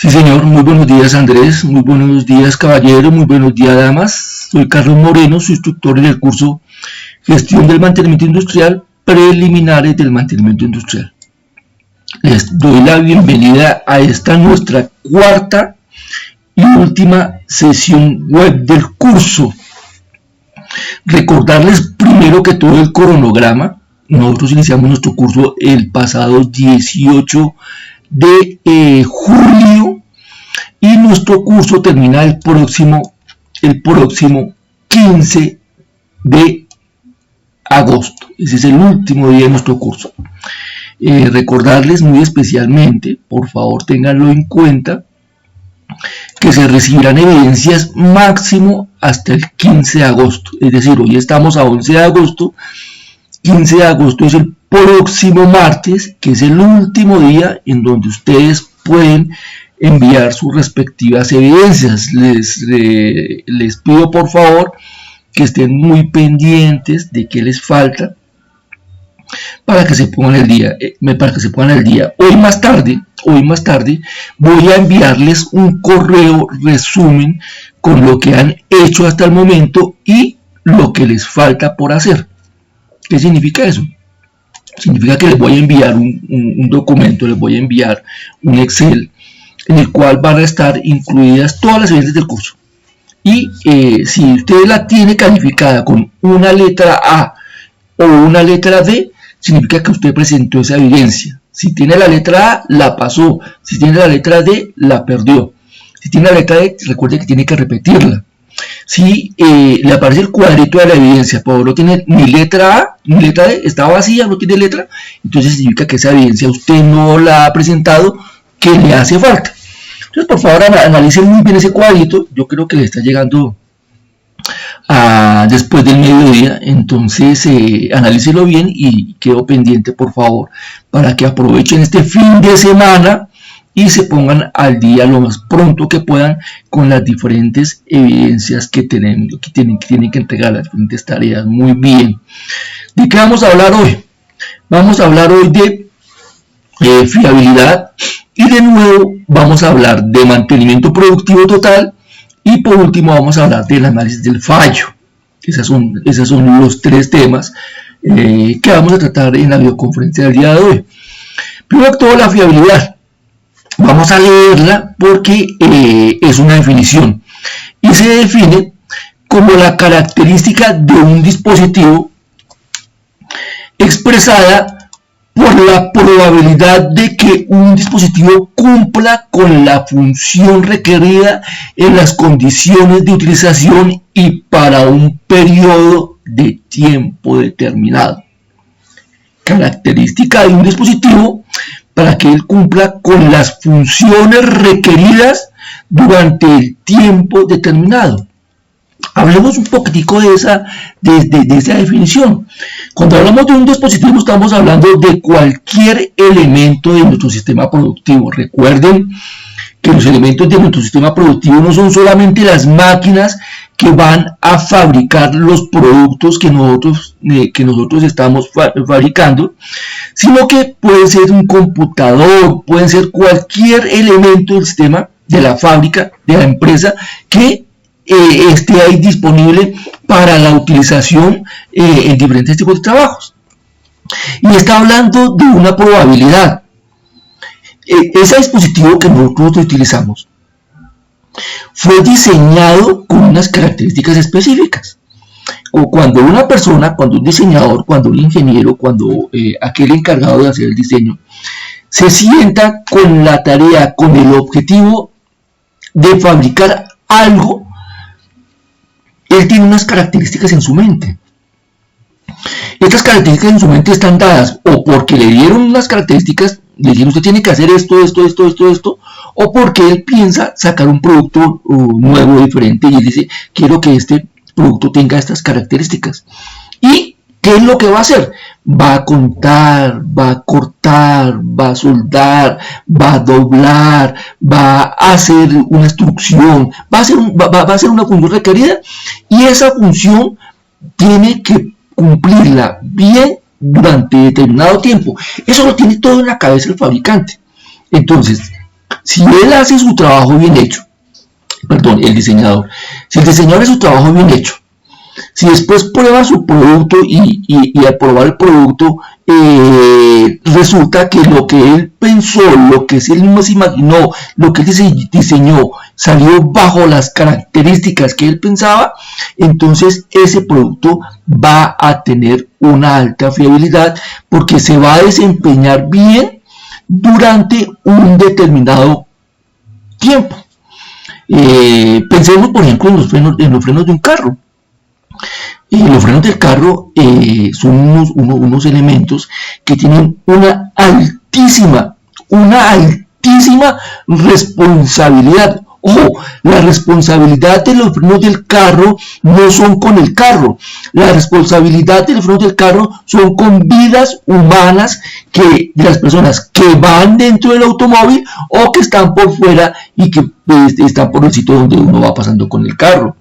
Sí, señor, muy buenos días, Andrés, muy buenos días, caballero, muy buenos días, damas. Soy Carlos Moreno, su instructor en el curso Gestión del Mantenimiento Industrial, Preliminares del Mantenimiento Industrial. Les doy la bienvenida a esta nuestra cuarta y última sesión web del curso. Recordarles primero que todo el cronograma. Nosotros iniciamos nuestro curso el pasado 18 de julio y nuestro curso termina el próximo 15 de agosto. Ese es el último día de nuestro curso. Recordarles muy especialmente, por favor tenganlo en cuenta, que se recibirán evidencias máximo hasta el 15 de agosto. Es decir, hoy estamos a 11 de agosto. 15 de agosto es el próximo martes, que es el último día en donde ustedes pueden enviar sus respectivas evidencias. Les pido por favor que estén muy pendientes de qué les falta para que se pongan al día. Hoy más tarde voy a enviarles un correo resumen con lo que han hecho hasta el momento y lo que les falta por hacer. ¿Qué significa eso? Significa que les voy a enviar un documento, les voy a enviar un Excel en el cual van a estar incluidas todas las evidencias del curso. Y si usted la tiene calificada con una letra A o una letra D, significa que usted presentó esa evidencia. Si tiene la letra A, la pasó. Si tiene la letra D, la perdió. Si tiene la letra D, recuerde que tiene que repetirla. Si le aparece el cuadrito de la evidencia, pero no tiene ni letra A ni letra D, está vacía, no tiene letra, entonces significa que esa evidencia usted no la ha presentado, que le hace falta. Entonces, por favor, analicen muy bien ese cuadrito. Yo creo que le está llegando después del mediodía, entonces analícelo bien y quedo pendiente, por favor, para que aprovechen este fin de semana y se pongan al día lo más pronto que puedan con las diferentes evidencias que tienen que entregar, las diferentes tareas. Muy bien. ¿De qué vamos a hablar hoy? Vamos a hablar hoy de fiabilidad y de nuevo vamos a hablar de mantenimiento productivo total y por último vamos a hablar del análisis del fallo. Esos son los tres temas que vamos a tratar en la videoconferencia del día de hoy. Primero que todo, la fiabilidad. Vamos a leerla porque es una definición y se define como la característica de un dispositivo expresada por la probabilidad de que un dispositivo cumpla con la función requerida en las condiciones de utilización y para un periodo de tiempo determinado. Característica de un dispositivo para que él cumpla con las funciones requeridas durante el tiempo determinado. Hablemos un poquitico de esa definición. Cuando hablamos de un dispositivo estamos hablando de cualquier elemento de nuestro sistema productivo. Recuerden que los elementos de nuestro sistema productivo no son solamente las máquinas que van a fabricar los productos que nosotros estamos fabricando, sino que puede ser un computador, puede ser cualquier elemento del sistema, de la fábrica, de la empresa, que esté ahí disponible para la utilización en diferentes tipos de trabajos. Y está hablando de una probabilidad. Ese dispositivo que nosotros utilizamos fue diseñado con unas características específicas. O cuando una persona, cuando un diseñador, cuando un ingeniero, cuando aquel encargado de hacer el diseño, se sienta con la tarea, con el objetivo de fabricar algo, él tiene unas características en su mente. Estas características en su mente están dadas o porque le dieron unas características, le dijeron usted tiene que hacer esto, o porque él piensa sacar un producto nuevo, diferente, y él dice, quiero que este producto tenga estas características. ¿Y qué es lo que va a hacer? Va a contar, va a cortar, va a soldar, va a doblar, va a hacer una instrucción, va a hacer una función requerida, y esa función tiene que cumplirla bien durante determinado tiempo. Eso lo tiene todo en la cabeza el fabricante. Entonces, Si él hace su trabajo bien hecho, perdón, el diseñador, si el diseñador hace su trabajo bien hecho, si después prueba su producto y al probar el producto resulta que lo que él pensó, lo que él mismo se imaginó, lo que él diseñó, salió bajo las características que él pensaba, entonces ese producto va a tener una alta fiabilidad porque se va a desempeñar bien durante un determinado tiempo. Pensemos por ejemplo en los frenos de un carro. Los frenos del carro son unos elementos que tienen una altísima responsabilidad. Ojo, la responsabilidad de los frenos del carro no son con el carro. La responsabilidad de los frenos del carro son con vidas humanas de las personas que van dentro del automóvil o que están por fuera y que están por el sitio donde uno va pasando con el carro.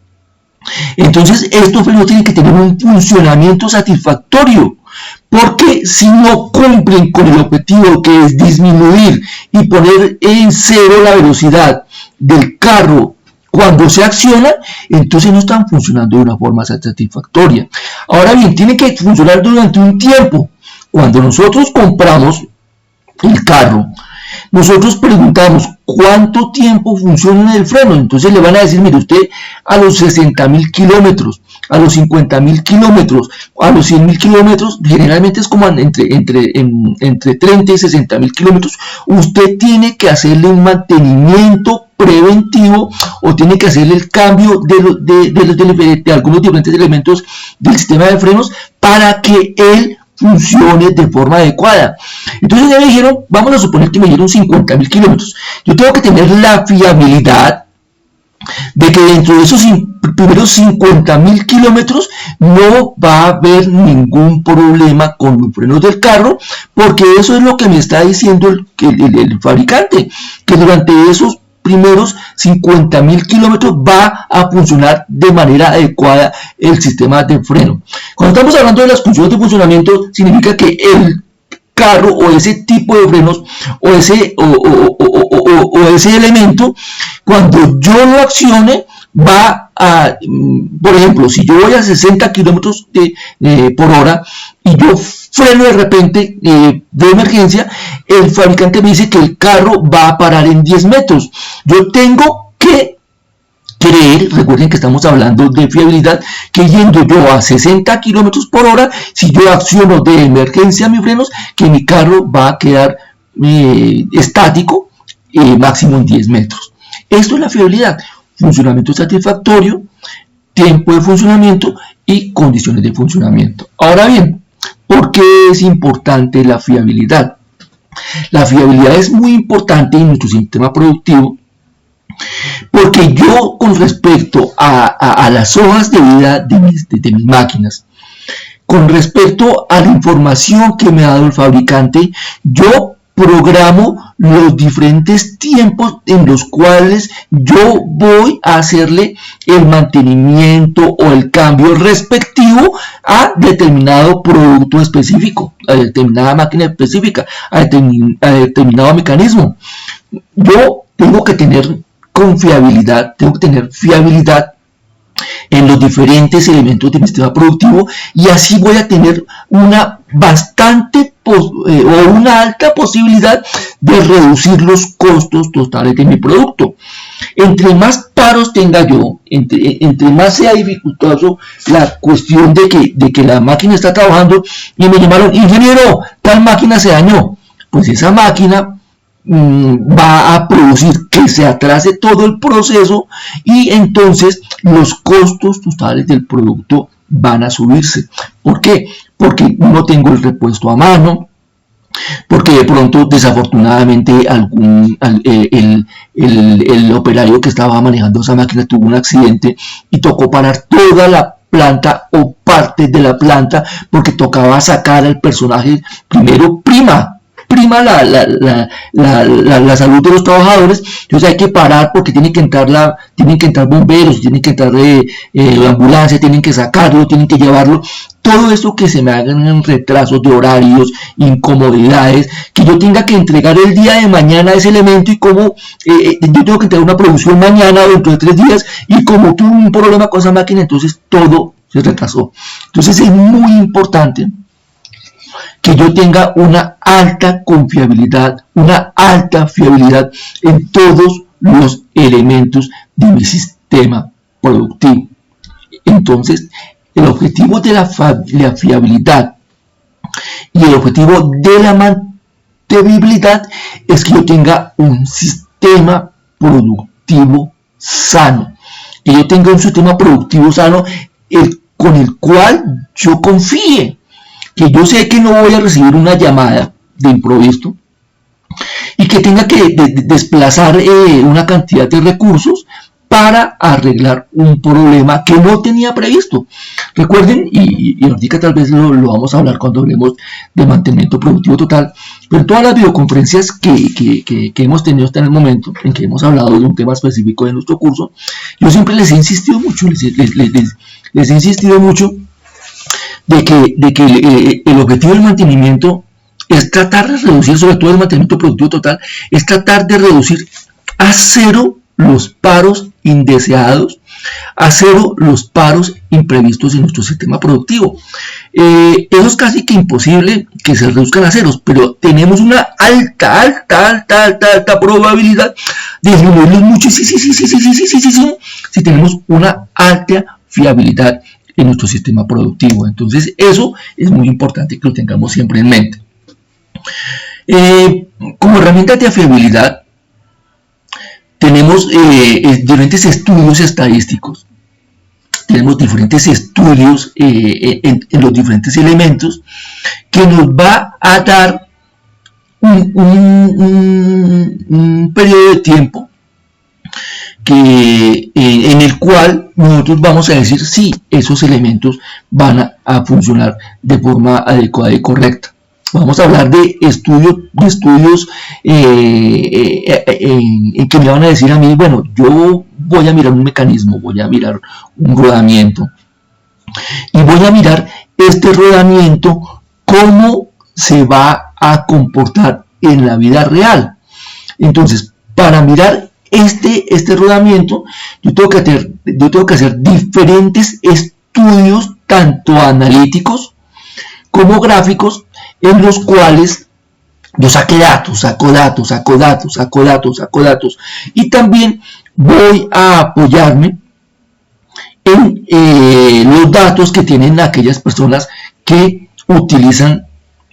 Entonces estos frenos tienen que tener un funcionamiento satisfactorio, porque si no cumplen con el objetivo que es disminuir y poner en cero la velocidad del carro cuando se acciona, entonces no están funcionando de una forma satisfactoria. Ahora bien, tienen que funcionar durante un tiempo. Cuando nosotros compramos el carro, nosotros preguntamos cuánto tiempo funciona el freno, entonces le van a decir, mire, usted a los 60.000 kilómetros, a los 50.000 kilómetros, a los 100.000 kilómetros, generalmente es como entre 30 y 60.000 kilómetros, usted tiene que hacerle un mantenimiento preventivo o tiene que hacerle el cambio de algunos diferentes elementos del sistema de frenos para que él funcione de forma adecuada. Entonces ya me dijeron, vamos a suponer que me dieron 50.000 kilómetros. Yo tengo que tener la fiabilidad de que dentro de esos primeros 50.000 kilómetros no va a haber ningún problema con los frenos del carro, porque eso es lo que me está diciendo el fabricante, que durante esos primeros 50.000 kilómetros va a funcionar de manera adecuada el sistema de freno. Cuando estamos hablando de las funciones de funcionamiento, significa que el carro o ese tipo de frenos o ese elemento, cuando yo lo accione, va a, por ejemplo, si yo voy a 60 kilómetros por hora y yo freno de repente de emergencia, el fabricante me dice que el carro va a parar en 10 metros. Yo tengo que creer, recuerden que estamos hablando de fiabilidad, que yendo yo a 60 kilómetros por hora, si yo acciono de emergencia mis frenos, que mi carro va a quedar estático, máximo en 10 metros. Esto es la fiabilidad: funcionamiento satisfactorio, tiempo de funcionamiento y condiciones de funcionamiento. Ahora bien, ¿por qué es importante la fiabilidad? La fiabilidad es muy importante en nuestro sistema productivo, porque yo, con respecto a las hojas de vida de mis máquinas, con respecto a la información que me ha dado el fabricante, yo programo los diferentes tiempos en los cuales yo voy a hacerle el mantenimiento o el cambio respectivo a determinado producto específico, a determinada máquina específica, a determinado mecanismo. Yo tengo que tener confiabilidad, tengo que tener fiabilidad en los diferentes elementos de mi sistema productivo, y así voy a tener una una alta posibilidad de reducir los costos totales de mi producto. Entre más paros tenga yo, entre más sea dificultoso la cuestión de que la máquina está trabajando y me llamaron, ingeniero, tal máquina se dañó, pues esa máquina va a producir que se atrase todo el proceso, y entonces los costos totales del producto van a subirse. ¿Por qué? Porque no tengo el repuesto a mano, porque de pronto desafortunadamente el operario que estaba manejando esa máquina tuvo un accidente y tocó parar toda la planta o parte de la planta, porque tocaba sacar al personaje primero prima, prima la salud de los trabajadores. Entonces hay que parar porque tienen que entrar bomberos, tienen que entrar ambulancia, tienen que sacarlo, tienen que llevarlo. Todo esto que se me hagan retrasos de horarios, incomodidades, que yo tenga que entregar el día de mañana ese elemento y como yo tengo que entregar una producción mañana o dentro de 3 días y como tuve un problema con esa máquina, entonces todo se retrasó. Entonces es muy importante que yo tenga una alta confiabilidad, una alta fiabilidad en todos los elementos de mi sistema productivo. Entonces, el objetivo de la fiabilidad y el objetivo de la mantenibilidad es que yo tenga un sistema productivo sano, que yo tenga un sistema productivo sano con el cual yo confíe, que yo sé que no voy a recibir una llamada de improviso y que tenga que desplazar una cantidad de recursos para arreglar un problema que no tenía previsto. Recuerden, y ahorita tal vez lo vamos a hablar cuando hablemos de mantenimiento productivo total, pero en todas las videoconferencias que hemos tenido hasta en el momento, en que hemos hablado de un tema específico de nuestro curso, yo siempre les he insistido mucho, les he insistido mucho de que el objetivo del mantenimiento es tratar de reducir, sobre todo el mantenimiento productivo total, es tratar de reducir a cero los paros indeseados, a cero los paros imprevistos en nuestro sistema productivo. Eso es casi que imposible que se reduzcan a ceros, pero tenemos una alta probabilidad de disminuirlos muchísimo si tenemos una alta fiabilidad en nuestro sistema productivo. Entonces eso es muy importante que lo tengamos siempre en mente. Como herramienta de fiabilidad tenemos diferentes estudios estadísticos, tenemos diferentes estudios en los diferentes elementos que nos va a dar un periodo de tiempo en el cual nosotros vamos a decir si esos elementos van a funcionar de forma adecuada y correcta. Vamos a hablar de estudios en que me van a decir a mí, bueno, yo voy a mirar un mecanismo, voy a mirar un rodamiento y voy a mirar este rodamiento cómo se va a comportar en la vida real. Entonces, para mirar este rodamiento, yo tengo que hacer diferentes estudios, tanto analíticos como gráficos, en los cuales yo saco datos, y también voy a apoyarme en los datos que tienen aquellas personas que utilizan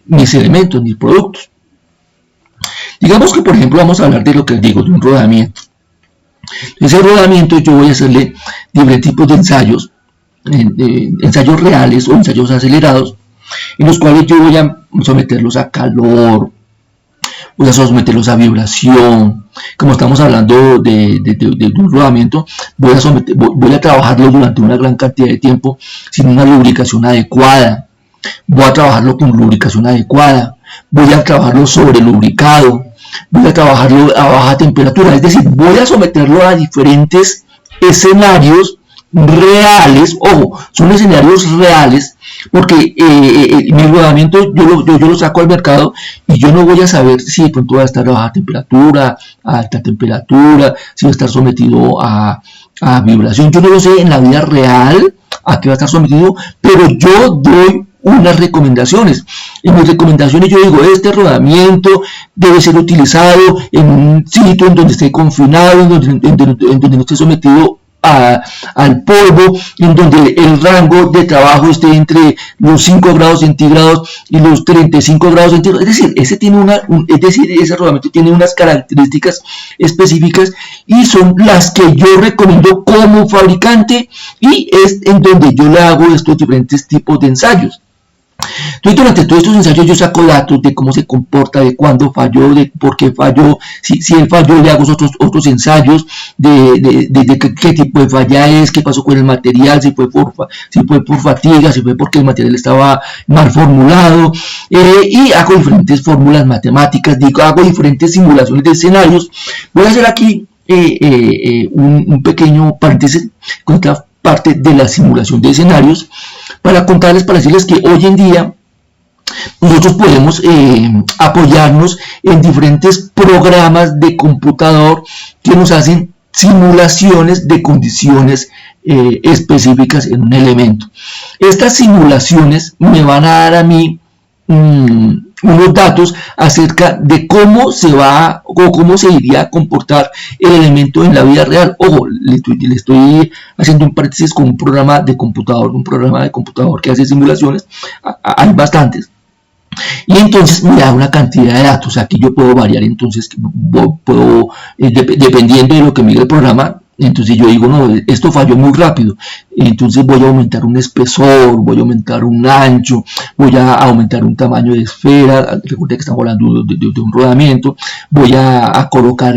mis elementos, mis productos. Digamos que, por ejemplo, vamos a hablar de lo que digo, de un rodamiento. Ese rodamiento yo voy a hacerle diferentes tipos de ensayos, ensayos reales o ensayos acelerados, en los cuales yo voy a someterlos a calor, voy a someterlos a vibración. Como estamos hablando de un rodamiento, voy a trabajarlo durante una gran cantidad de tiempo sin una lubricación adecuada. Voy a trabajarlo con lubricación adecuada, voy a trabajarlo sobre lubricado, voy a trabajarlo a baja temperatura, es decir, voy a someterlo a diferentes escenarios reales. Ojo, son escenarios reales, porque mi rodamiento yo lo saco al mercado y yo no voy a saber si de pronto va a estar a baja temperatura, a alta temperatura, si va a estar sometido a vibración. Yo no lo sé en la vida real a qué va a estar sometido, pero yo doy unas recomendaciones. En mis recomendaciones yo digo, este rodamiento debe ser utilizado en un sitio en donde esté confinado, en donde no esté sometido al polvo, en donde el rango de trabajo esté entre los 5 grados centígrados y los 35 grados centígrados. Es decir, ese rodamiento tiene unas características específicas y son las que yo recomiendo como fabricante, y es en donde yo le hago estos diferentes tipos de ensayos. Entonces, durante todos estos ensayos yo saco datos de cómo se comporta, de cuándo falló, de por qué falló, si él falló le hago otros ensayos de qué tipo de falla es, qué pasó con el material, si fue por fatiga, si fue porque el material estaba mal formulado, y hago diferentes fórmulas matemáticas, hago diferentes simulaciones de escenarios. Voy a hacer aquí un pequeño paréntesis con esta parte de la simulación de escenarios para contarles, para decirles que hoy en día nosotros podemos apoyarnos en diferentes programas de computador que nos hacen simulaciones de condiciones específicas en un elemento. Estas simulaciones me van a dar a mí unos datos acerca de cómo se va o cómo se iría a comportar el elemento en la vida real. Ojo, le estoy haciendo un paréntesis con un programa de computador que hace simulaciones. Hay bastantes. Y entonces me da una cantidad de datos. Aquí yo puedo variar, entonces dependiendo de lo que me diga el programa. Entonces yo digo, no, esto falló muy rápido, entonces voy a aumentar un espesor, voy a aumentar un ancho, voy a aumentar un tamaño de esfera. Recuerden que estamos hablando de un rodamiento. Voy a colocar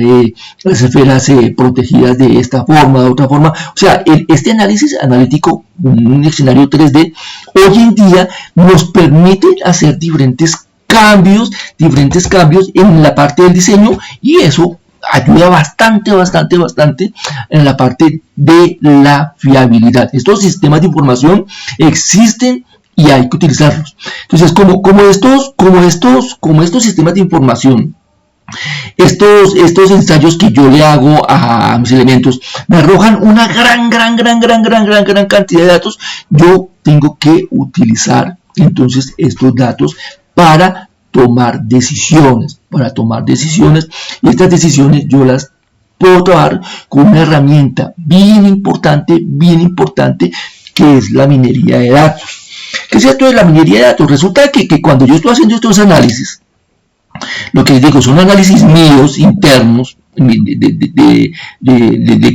las esferas protegidas de esta forma, de otra forma. O sea, este análisis analítico, un escenario 3D, hoy en día nos permite hacer diferentes cambios en la parte del diseño, y eso ayuda bastante en la parte de la fiabilidad. Estos sistemas de información existen y hay que utilizarlos. Entonces, como estos sistemas de información, estos ensayos que yo le hago a mis elementos me arrojan una gran cantidad de datos, yo tengo que utilizar entonces estos datos para tomar decisiones, y estas decisiones yo las puedo trabajar con una herramienta bien importante, que es la minería de datos. ¿Qué es esto de la minería de datos? Resulta que cuando yo estoy haciendo estos análisis, lo que les digo son análisis míos, internos, de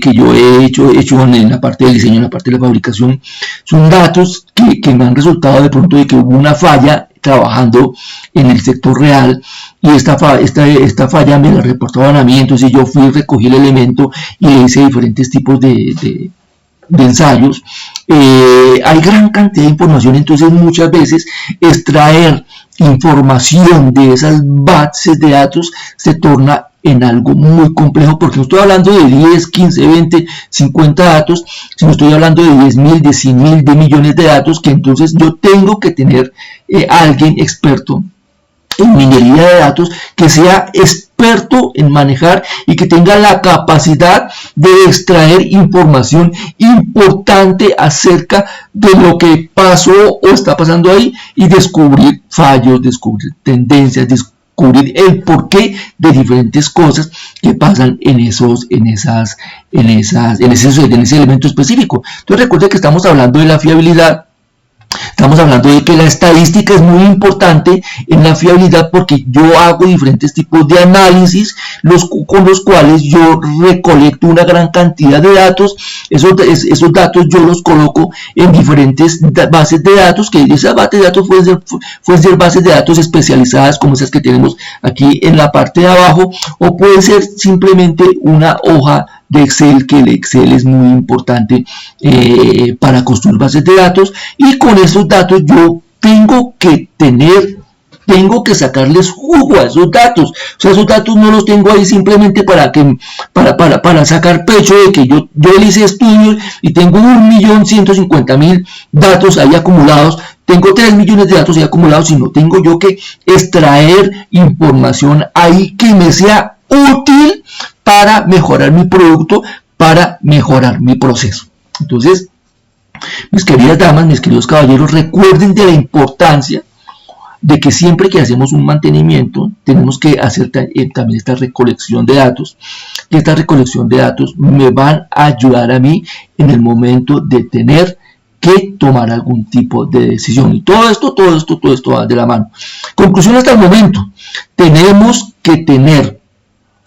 que yo he hecho en la parte del diseño, en la parte de la fabricación. Son datos que me han resultado de pronto de que hubo una falla trabajando en el sector real, y esta falla me la reportaban a mí. Entonces yo fui, recogí el elemento y hice diferentes tipos de ensayos. Hay gran cantidad de información, entonces muchas veces extraer información de esas bases de datos se torna en algo muy complejo, porque no estoy hablando de 10, 15, 20, 50 datos, sino estoy hablando de 10.000, de 100.000, de millones de datos, que entonces yo tengo que tener alguien experto en minería de datos, que sea experto en manejar y que tenga la capacidad de extraer información importante acerca de lo que pasó o está pasando ahí, y descubrir fallos, descubrir tendencias, descubrir el porqué de diferentes cosas que pasan en ese elemento específico. Entonces recuerden que estamos hablando de la fiabilidad. Estamos hablando de que la estadística es muy importante en la fiabilidad, porque yo hago diferentes tipos de análisis con los cuales yo recolecto una gran cantidad de datos. Esos datos yo los coloco en diferentes bases de datos, que esas bases de datos pueden ser bases de datos especializadas, como esas que tenemos aquí en la parte de abajo, o puede ser simplemente una hoja de Excel, que el Excel es muy importante para construir bases de datos. Y con esos datos yo tengo que sacarles jugo a esos datos. O sea, esos datos no los tengo ahí simplemente para sacar pecho de que yo hice estudios y tengo 1.150.000 datos ahí acumulados, tengo 3 millones de datos ahí acumulados, sino tengo yo que extraer información ahí que me sea útil para mejorar mi producto, para mejorar mi proceso. Entonces, mis queridas damas, mis queridos caballeros, recuerden de la importancia de que siempre que hacemos un mantenimiento tenemos que hacer también esta recolección de datos, y esta recolección de datos me van a ayudar a mí en el momento de tener que tomar algún tipo de decisión. Y todo esto va de la mano. Conclusión hasta el momento: tenemos que tener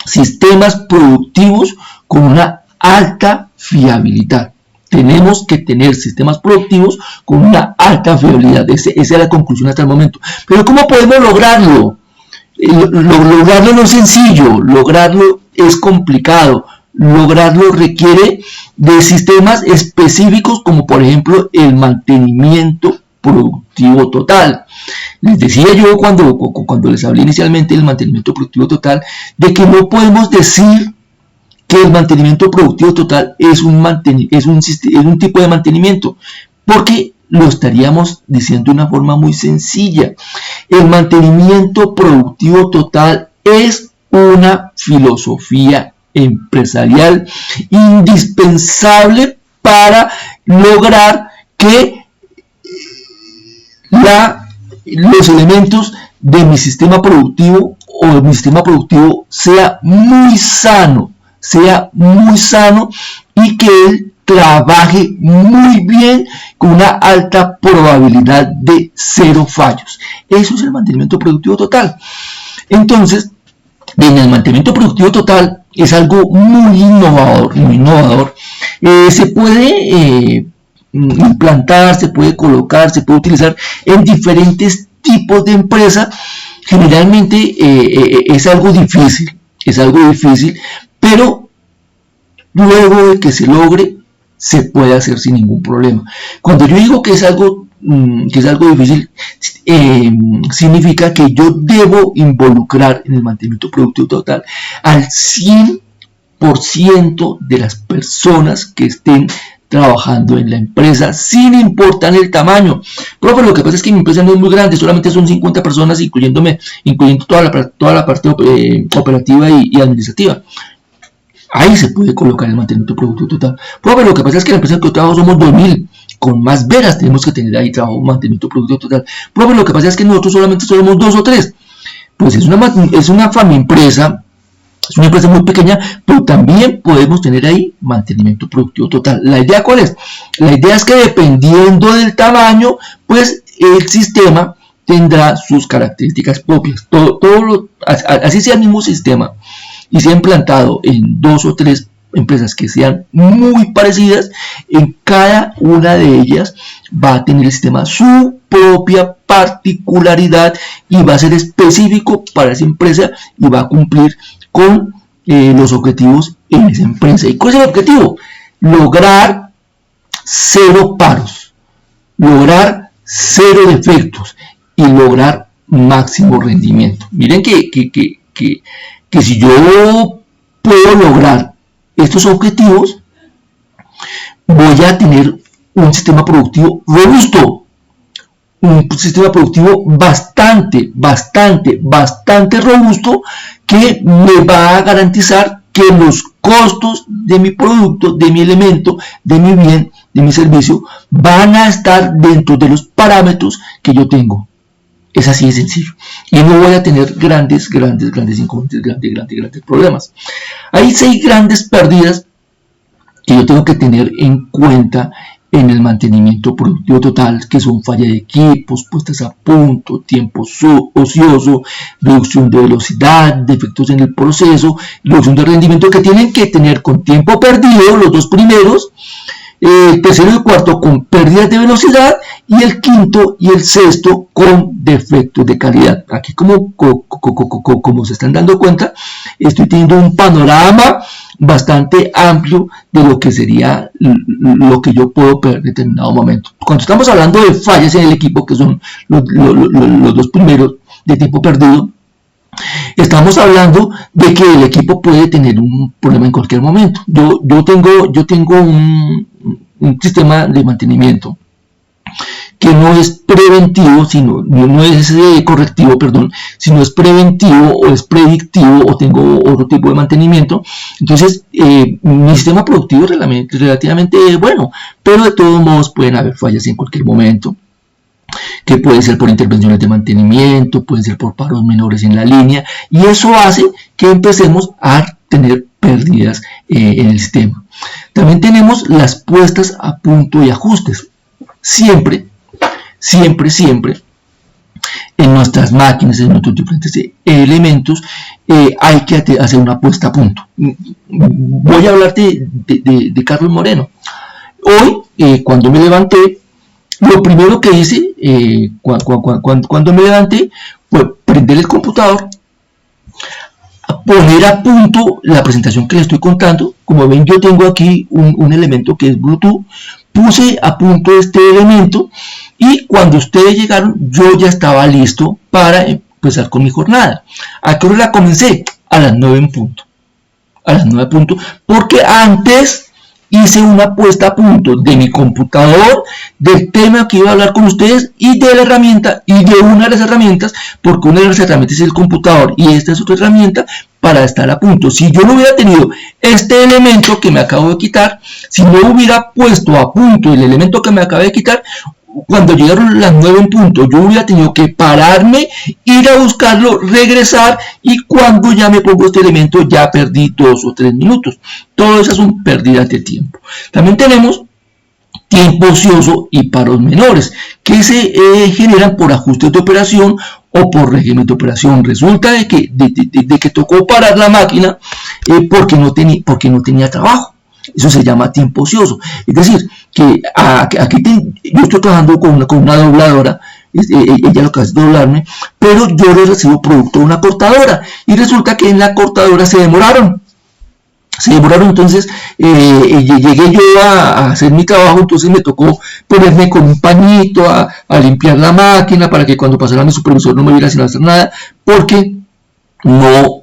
sistemas productivos con una alta fiabilidad. Tenemos que tener sistemas productivos con una alta fiabilidad. Esa es la conclusión hasta el momento. Pero ¿cómo podemos lograrlo? Lograrlo no es sencillo, lograrlo es complicado. Lograrlo requiere de sistemas específicos como por ejemplo el mantenimiento productivo total. Les decía yo cuando les hablé inicialmente del mantenimiento productivo total, de que no podemos decir que el mantenimiento productivo total es un tipo de mantenimiento, porque lo estaríamos diciendo de una forma muy sencilla. El mantenimiento productivo total es una filosofía empresarial indispensable para lograr que los elementos de mi sistema productivo o de mi sistema productivo sea muy sano y que él trabaje muy bien con una alta probabilidad de 0 fallos. Eso es el mantenimiento productivo total. Entonces, en el mantenimiento productivo total es algo muy innovador. Se puede implantar, se puede colocar, se puede utilizar en diferentes tipos de empresas. Generalmente es algo difícil, pero luego de que se logre, se puede hacer sin ningún problema. Cuando yo digo que es algo difícil, significa que yo debo involucrar en el mantenimiento productivo total al 100% de las personas que estén trabajando en la empresa, sin importar el tamaño. Profe, lo que pasa es que mi empresa no es muy grande, solamente son 50 personas, incluyendo toda la parte operativa y administrativa. Ahí se puede colocar el mantenimiento productivo total. Profe, lo que pasa es que en la empresa en que yo trabajo somos 2000. Con más veras tenemos que tener ahí trabajo mantenimiento productivo total. Profe, lo que pasa es que nosotros solamente somos 2 o 3. Pues es una empresa. Es una empresa muy pequeña, pero también podemos tener ahí mantenimiento productivo total. ¿La idea cuál es? La idea es que dependiendo del tamaño, pues el sistema tendrá sus características propias. Así sea el mismo sistema y sea implantado en 2 o 3 empresas que sean muy parecidas, en cada una de ellas va a tener el sistema su propia particularidad y va a ser específico para esa empresa y va a cumplir con los objetivos en esa empresa. ¿Y cuál es el objetivo? Lograr 0 paros, lograr 0 defectos y lograr máximo rendimiento. Miren que si yo puedo lograr estos objetivos, voy a tener un sistema productivo robusto, un sistema productivo bastante robusto, que me va a garantizar que los costos de mi producto, de mi elemento, de mi bien, de mi servicio, van a estar dentro de los parámetros que yo tengo. Es así de sencillo. Y no voy a tener grandes inconvenientes, grandes problemas. Hay 6 grandes pérdidas que yo tengo que tener en cuenta en el mantenimiento productivo total, que son falla de equipos, puestas a punto, tiempo ocioso, reducción de velocidad, defectos en el proceso, reducción de rendimiento, que tienen que tener con tiempo perdido los 2 primeros, el tercero y el cuarto con pérdidas de velocidad, y el quinto y el sexto con defectos de calidad. Aquí como se están dando cuenta, estoy teniendo un panorama bastante amplio de lo que sería lo que yo puedo perder en determinado momento. Cuando estamos hablando de fallas en el equipo, que son los 2 primeros de tiempo perdido, estamos hablando de que el equipo puede tener un problema en cualquier momento. Yo tengo un sistema de mantenimiento que no es preventivo, no es correctivo, sino es preventivo o es predictivo, o tengo otro tipo de mantenimiento. Entonces, mi sistema productivo es relativamente bueno, pero de todos modos pueden haber fallas en cualquier momento, que puede ser por intervenciones de mantenimiento, pueden ser por paros menores en la línea, y eso hace que empecemos a tener pérdidas en el sistema. También tenemos las puestas a punto y ajustes. Siempre en nuestras máquinas, en nuestros diferentes elementos, hay que hacer una puesta a punto. Voy a hablarte de Carlos Moreno. hoy, cuando me levanté, lo primero que hice cuando me levanté fue prender el computador, poner a punto la presentación que les estoy contando. Como ven, yo tengo aquí un elemento que es Bluetooth, puse a punto este elemento y cuando ustedes llegaron yo ya estaba listo para empezar con mi jornada. ¿A qué hora la comencé? A las 9 en punto. A las 9 en punto, porque antes hice una puesta a punto de mi computador, del tema que iba a hablar con ustedes y de la herramienta y de una de las herramientas, porque una de las herramientas es el computador y esta es otra herramienta para estar a punto. Si yo no hubiera tenido este elemento que me acabo de quitar, si no hubiera puesto a punto el elemento que me acabo de quitar, cuando llegaron las 9 en punto, yo hubiera tenido que pararme, ir a buscarlo, regresar, y cuando ya me pongo este elemento ya perdí 2 o 3 minutos. Todo eso son pérdidas de tiempo. También tenemos tiempo ocioso y paros menores, que se generan por ajustes de operación o por régimen de operación. Resulta de que tocó parar la máquina porque no tenía trabajo. Eso se llama tiempo ocioso. Es decir, que aquí yo estoy trabajando con una dobladora, ella lo que hace es doblarme, pero yo le recibo producto de una cortadora y resulta que en la cortadora se demoraron, entonces llegué yo a hacer mi trabajo, entonces me tocó ponerme con un pañito a limpiar la máquina para que cuando pasara mi supervisor no me viera sin hacer nada, porque no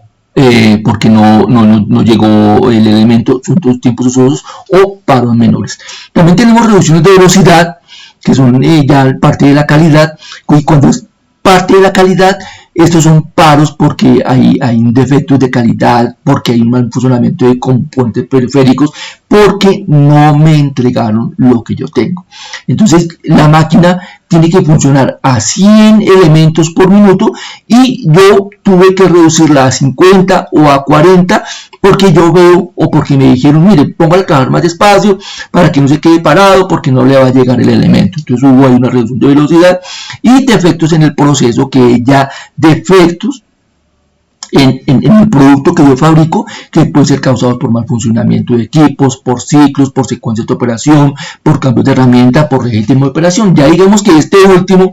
llegó el elemento. Son todos tiempos ociosos o paros menores. También tenemos reducciones de velocidad, que son ya parte de la calidad, y cuando es parte de la calidad, estos son paros porque hay defectos de calidad, porque hay un mal funcionamiento de componentes periféricos, porque no me entregaron lo que yo tengo. Entonces la máquina tiene que funcionar a 100 elementos por minuto y yo tuve que reducirla a 50 o a 40 porque yo veo, o porque me dijeron, mire, póngale a trabajar más despacio para que no se quede parado porque no le va a llegar el elemento. Entonces hubo ahí una reducción de velocidad y defectos en el proceso, que ya defectos en el producto que yo fabrico, que pueden ser causados por mal funcionamiento de equipos, por ciclos, por secuencias de operación, por cambios de herramienta, por régimen de operación. Ya digamos que este último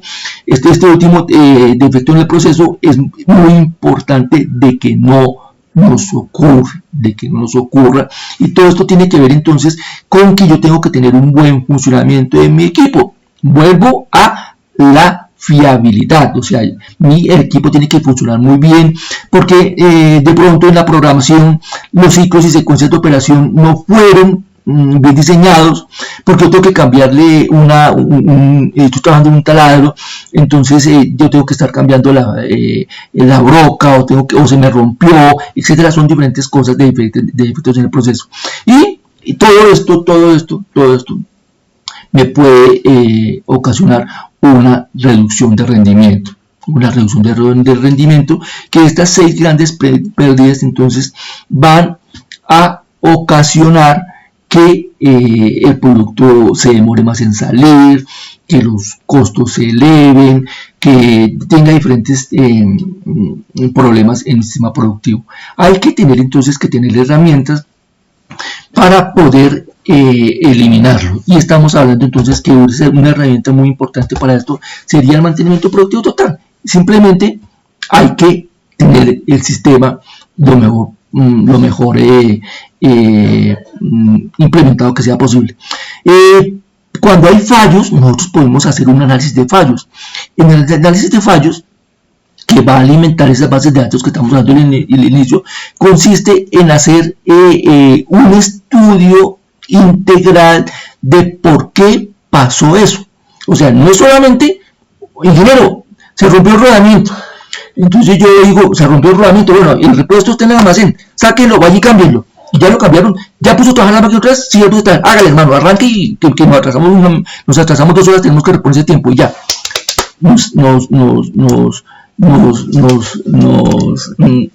defecto en el proceso es muy importante de que no nos ocurra, y todo esto tiene que ver entonces con que yo tengo que tener un buen funcionamiento de mi equipo. Vuelvo a la fiabilidad, o sea, mi equipo tiene que funcionar muy bien, porque de pronto en la programación los ciclos y secuencias de operación no fueron bien diseñados, porque yo tengo que cambiarle estoy trabajando en un taladro, entonces yo tengo que estar cambiando la broca, o se me rompió, etcétera. Son diferentes cosas de defectos en el proceso, y todo esto me puede ocasionar una reducción de rendimiento. Que estas 6 grandes pérdidas entonces van a ocasionar que el producto se demore más en salir, que los costos se eleven, que tenga diferentes problemas en el sistema productivo. Hay que tener entonces herramientas para poder eliminarlo, y estamos hablando entonces que una herramienta muy importante para esto sería el mantenimiento productivo total. Simplemente hay que tener el sistema lo mejor implementado que sea posible. Cuando hay fallos, nosotros podemos hacer un análisis de fallos. En el análisis de fallos, que va a alimentar esas bases de datos que estamos hablando en el inicio, consiste en hacer un estudio integral de por qué pasó eso. O sea, no es solamente, ingeniero, se rompió el rodamiento. Entonces yo digo, se rompió el rodamiento, bueno, el repuesto está en el almacén, sáquenlo, vaya y cámbienlo. Y ya lo cambiaron, ya puso a trabajar la máquina otra vez, sí, hágale, hermano, arranque, y que nos atrasamos 2 horas, tenemos que reponer ese tiempo, y ya. Nos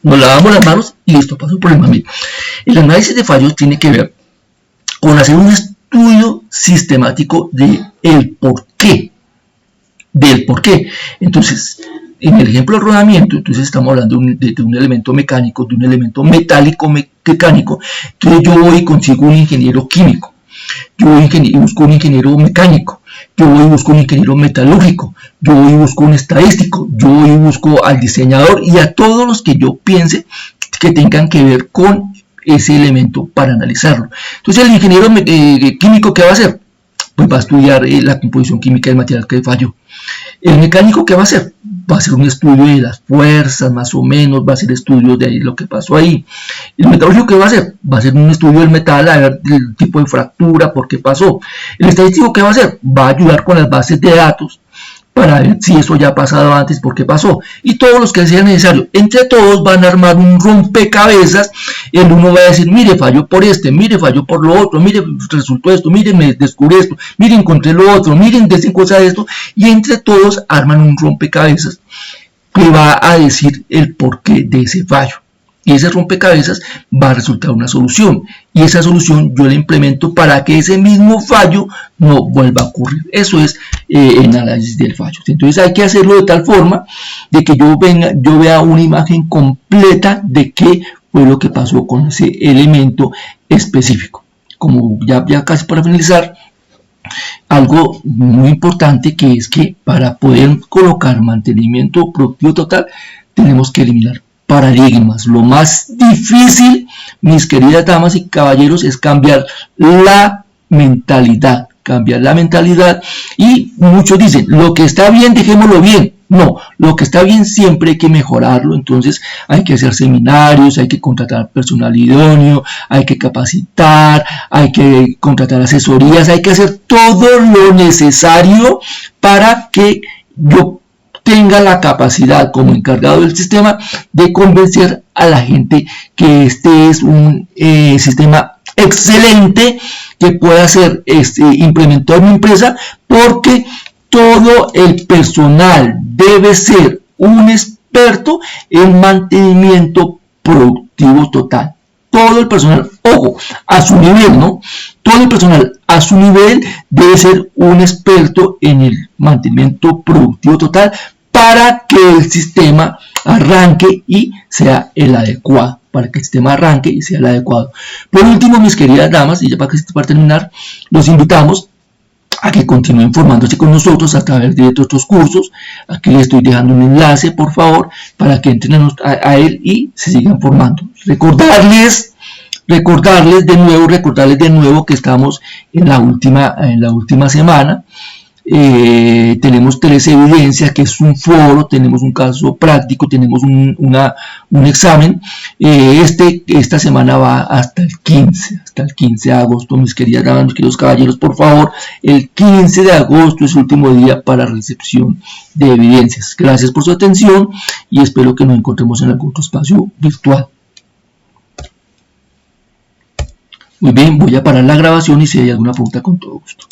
lavamos las manos y listo, pasó el problema. El análisis de fallos tiene que ver con hacer un estudio sistemático del por qué. Entonces, en el ejemplo del rodamiento, entonces estamos hablando de un elemento mecánico, de un elemento metálico mecánico. Entonces yo voy y consigo un ingeniero químico. yo voy y busco un ingeniero mecánico, yo voy y busco un ingeniero metalúrgico, yo voy y busco un estadístico, yo voy y busco al diseñador y a todos los que yo piense que tengan que ver con ese elemento para analizarlo. Entonces el ingeniero químico, ¿qué va a hacer? Pues va a estudiar la composición química del material que falló. El mecánico, ¿qué va a hacer? Va a hacer un estudio de las fuerzas, más o menos, va a hacer estudios de lo que pasó ahí. El metalúrgico, ¿qué va a hacer? Va a hacer un estudio del metal, a ver el tipo de fractura, por qué pasó. El estadístico, ¿qué va a hacer? Va a ayudar con las bases de datos para ver si eso ya ha pasado antes, por qué pasó. Y todos los que sea necesario, entre todos van a armar un rompecabezas. El uno va a decir, mire, falló por este, mire, falló por lo otro, mire, resultó esto, mire, me descubrí esto, mire, encontré lo otro, miren, dicen cosas de esto, y entre todos arman un rompecabezas que va a decir el porqué de ese fallo. Y ese rompecabezas va a resultar una solución. Y esa solución yo la implemento para que ese mismo fallo no vuelva a ocurrir. Eso es el análisis del fallo. Entonces hay que hacerlo de tal forma de que yo vea una imagen completa de qué fue lo que pasó con ese elemento específico. Como ya casi para finalizar, algo muy importante que es que para poder colocar mantenimiento productivo total tenemos que eliminar paradigmas. Lo más difícil, mis queridas damas y caballeros, es cambiar la mentalidad. Y muchos dicen, lo que está bien, dejémoslo bien. No, lo que está bien siempre hay que mejorarlo. Entonces hay que hacer seminarios, hay que contratar personal idóneo, hay que capacitar, hay que contratar asesorías, hay que hacer todo lo necesario para que yo tenga la capacidad como encargado del sistema de convencer a la gente que este es un sistema excelente que pueda ser implementado en mi empresa, porque todo el personal debe ser un experto en mantenimiento productivo total. Todo el personal, ojo, a su nivel, ¿no? Todo el personal a su nivel debe ser un experto en el mantenimiento productivo total para que el sistema arranque y sea el adecuado. Por último, mis queridas damas, y ya para terminar, los invitamos a que continúen formándose con nosotros a través de otros cursos. Aquí les estoy dejando un enlace, por favor, para que entren a él y se sigan formando. Recordarles de nuevo que estamos en la última semana. Tenemos 3 evidencias, que es un foro, tenemos un caso práctico, tenemos un examen. Esta semana va hasta el 15 de agosto, mis queridas damas, mis queridos caballeros, por favor, el 15 de agosto es el último día para recepción de evidencias. Gracias por su atención y espero que nos encontremos en algún otro espacio virtual. Muy bien, voy a parar la grabación y si hay alguna pregunta, con todo gusto.